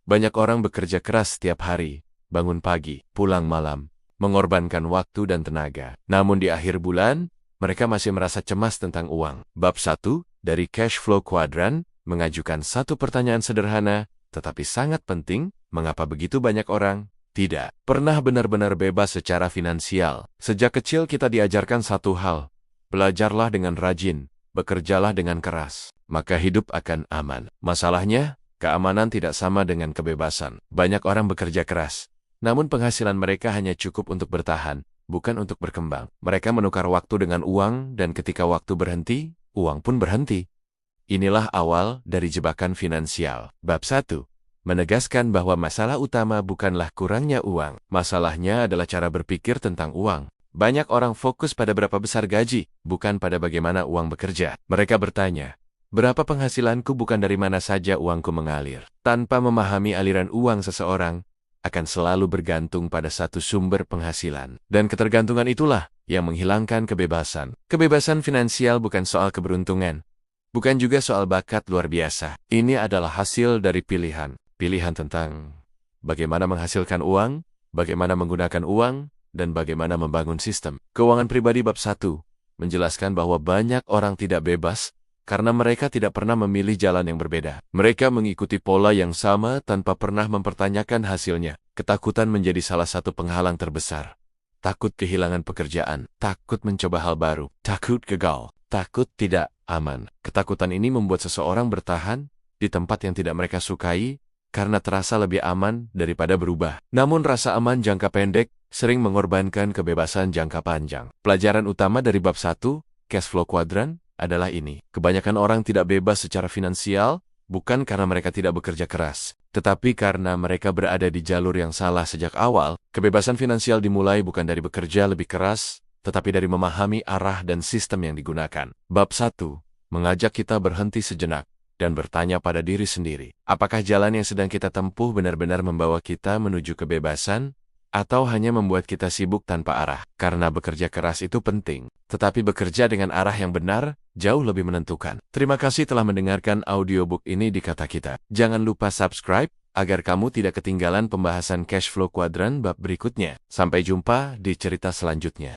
Banyak orang bekerja keras setiap hari, bangun pagi, pulang malam, mengorbankan waktu dan tenaga. Namun di akhir bulan, mereka masih merasa cemas tentang uang. Bab 1 dari Cash Flow Quadrant mengajukan satu pertanyaan sederhana, tetapi sangat penting, mengapa begitu banyak orang tidak pernah benar-benar bebas secara finansial? Sejak kecil kita diajarkan satu hal, belajarlah dengan rajin, bekerjalah dengan keras, maka hidup akan aman. Masalahnya, keamanan tidak sama dengan kebebasan. Banyak orang bekerja keras, namun penghasilan mereka hanya cukup untuk bertahan, bukan untuk berkembang. Mereka menukar waktu dengan uang, dan ketika waktu berhenti, uang pun berhenti. Inilah awal dari jebakan finansial. Bab 1 menegaskan bahwa masalah utama bukanlah kurangnya uang. Masalahnya adalah cara berpikir tentang uang. Banyak orang fokus pada berapa besar gaji, bukan pada bagaimana uang bekerja. Mereka bertanya, berapa penghasilanku bukan dari mana saja uangku mengalir. Tanpa memahami aliran uang seseorang, akan selalu bergantung pada satu sumber penghasilan. Dan ketergantungan itulah yang menghilangkan kebebasan. Kebebasan finansial bukan soal keberuntungan, bukan juga soal bakat luar biasa. Ini adalah hasil dari pilihan. Pilihan tentang bagaimana menghasilkan uang, bagaimana menggunakan uang, dan bagaimana membangun sistem. Keuangan pribadi bab 1 menjelaskan bahwa banyak orang tidak bebas karena mereka tidak pernah memilih jalan yang berbeda. Mereka mengikuti pola yang sama tanpa pernah mempertanyakan hasilnya. Ketakutan menjadi salah satu penghalang terbesar. Takut kehilangan pekerjaan, takut mencoba hal baru, takut gagal, takut tidak aman. Ketakutan ini membuat seseorang bertahan di tempat yang tidak mereka sukai karena terasa lebih aman daripada berubah. Namun rasa aman jangka pendek sering mengorbankan kebebasan jangka panjang. Pelajaran utama dari bab 1, Cash Flow Quadrant, adalah ini. Kebanyakan orang tidak bebas secara finansial, bukan karena mereka tidak bekerja keras, tetapi karena mereka berada di jalur yang salah sejak awal. Kebebasan finansial dimulai bukan dari bekerja lebih keras, tetapi dari memahami arah dan sistem yang digunakan. Bab 1 mengajak kita berhenti sejenak dan bertanya pada diri sendiri, apakah jalan yang sedang kita tempuh benar-benar membawa kita menuju kebebasan, atau hanya membuat kita sibuk tanpa arah? Karena bekerja keras itu penting, tetapi bekerja dengan arah yang benar jauh lebih menentukan. Terima kasih telah mendengarkan audiobook ini di Kata Kita. Jangan lupa subscribe, agar kamu tidak ketinggalan pembahasan Cash Flow Quadrant bab berikutnya. Sampai jumpa di cerita selanjutnya.